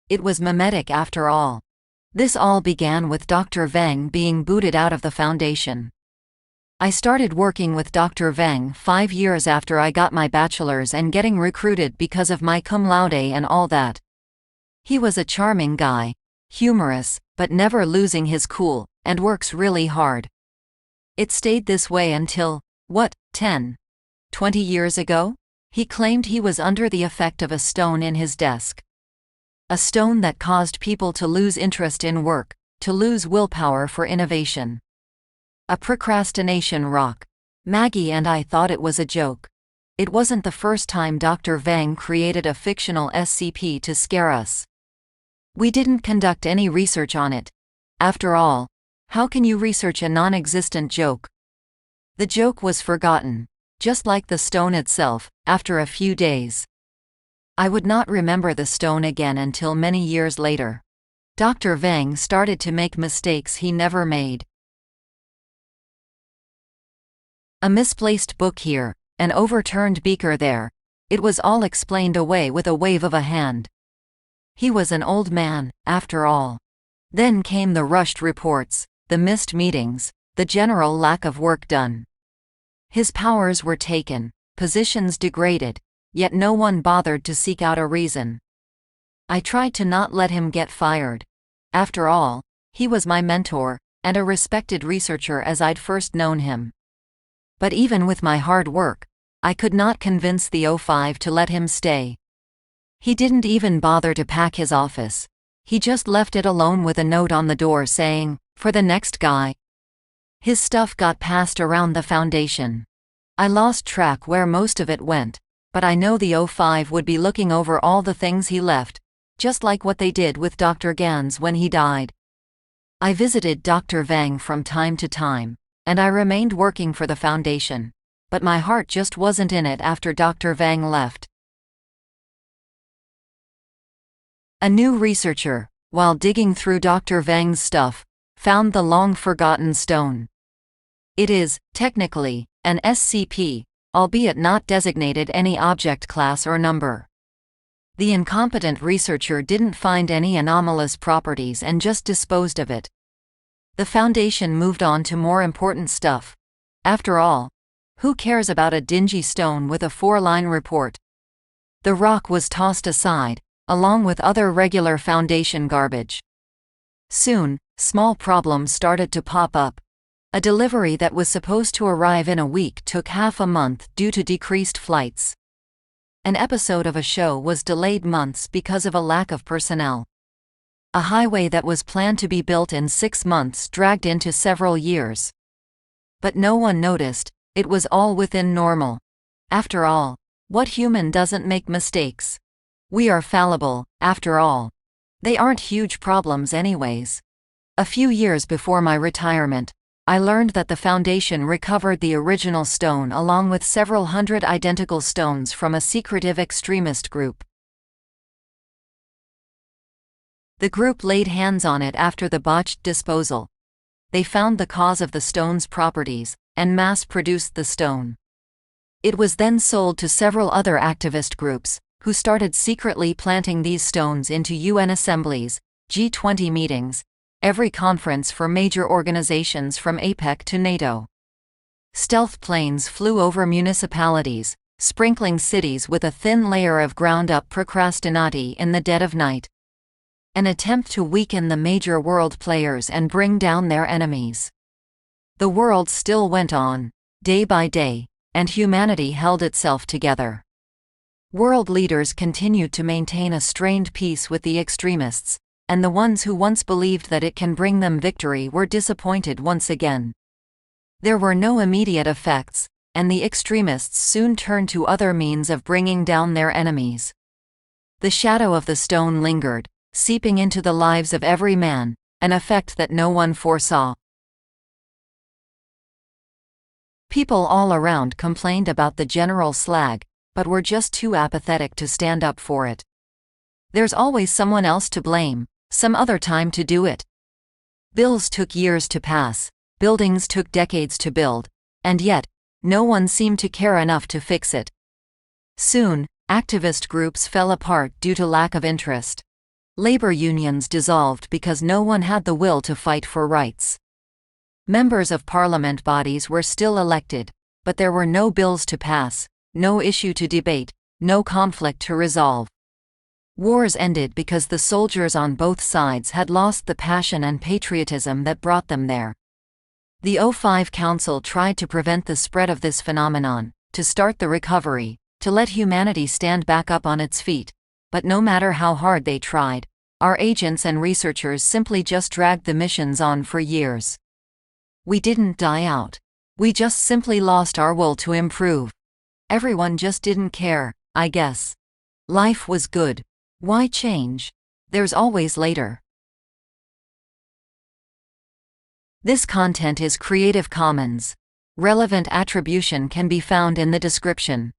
It was mimetic after all. This all began with Dr. Veng being booted out of the Foundation. I started working with Dr. Veng 5 years after I got my bachelor's and getting recruited because of my cum laude and all that. He was a charming guy, humorous, but never losing his cool, and works really hard. It stayed this way until, 10, 20 years ago? He claimed he was under the effect of a stone in his desk. A stone that caused people to lose interest in work, to lose willpower for innovation. A procrastination rock. Maggie and I thought it was a joke. It wasn't the first time Dr. Veng created a fictional SCP to scare us. We didn't conduct any research on it. After all, how can you research a non-existent joke? The joke was forgotten, just like the stone itself, after a few days. I would not remember the stone again until many years later. Dr. Veng started to make mistakes he never made. A misplaced book here, an overturned beaker there. It was all explained away with a wave of a hand. He was an old man, after all. Then came the rushed reports, the missed meetings, the general lack of work done. His powers were taken, positions degraded, yet no one bothered to seek out a reason. I tried to not let him get fired. After all, he was my mentor, and a respected researcher as I'd first known him. But even with my hard work, I could not convince the O5 to let him stay. He didn't even bother to pack his office. He just left it alone with a note on the door saying, "For the next guy." His stuff got passed around the Foundation. I lost track where most of it went, but I know the O5 would be looking over all the things he left, just like what they did with Dr. Gans when he died. I visited Dr. Veng from time to time, and I remained working for the Foundation, but my heart just wasn't in it after Dr. Veng left. A new researcher, while digging through Dr. Veng's stuff, found the long-forgotten stone. It is, technically, an SCP, albeit not designated any object class or number. The incompetent researcher didn't find any anomalous properties and just disposed of it. The Foundation moved on to more important stuff. After all, who cares about a dingy stone with a 4-line report? The rock was tossed aside, along with other regular Foundation garbage. Soon, small problems started to pop up. A delivery that was supposed to arrive in a week took half a month due to decreased flights. An episode of a show was delayed months because of a lack of personnel. A highway that was planned to be built in 6 months dragged into several years. But no one noticed, it was all within normal. After all, what human doesn't make mistakes? We are fallible, after all. They aren't huge problems anyways. A few years before my retirement, I learned that the Foundation recovered the original stone along with several hundred identical stones from a secretive extremist group. The group laid hands on it after the botched disposal. They found the cause of the stone's properties, and mass-produced the stone. It was then sold to several other activist groups, who started secretly planting these stones into UN assemblies, G20 meetings, every conference for major organizations from APEC to NATO. Stealth planes flew over municipalities, sprinkling cities with a thin layer of ground-up procrastinati in the dead of night. An attempt to weaken the major world players and bring down their enemies. The world still went on, day by day, and humanity held itself together. World leaders continued to maintain a strained peace with the extremists, and the ones who once believed that it can bring them victory were disappointed once again. There were no immediate effects, and the extremists soon turned to other means of bringing down their enemies. The shadow of the stone lingered, seeping into the lives of every man, an effect that no one foresaw. People all around complained about the general slag, but were just too apathetic to stand up for it. There's always someone else to blame, some other time to do it. Bills took years to pass, buildings took decades to build, and yet, no one seemed to care enough to fix it. Soon, activist groups fell apart due to lack of interest. Labor unions dissolved because no one had the will to fight for rights. Members of parliament bodies were still elected, but there were no bills to pass, no issue to debate, no conflict to resolve. Wars ended because the soldiers on both sides had lost the passion and patriotism that brought them there. The O5 Council tried to prevent the spread of this phenomenon, to start the recovery, to let humanity stand back up on its feet, but no matter how hard they tried, our agents and researchers simply just dragged the missions on for years. We didn't die out. We just simply lost our will to improve. Everyone just didn't care, I guess. Life was good. Why change? There's always later. This content is Creative Commons. Relevant attribution can be found in the description.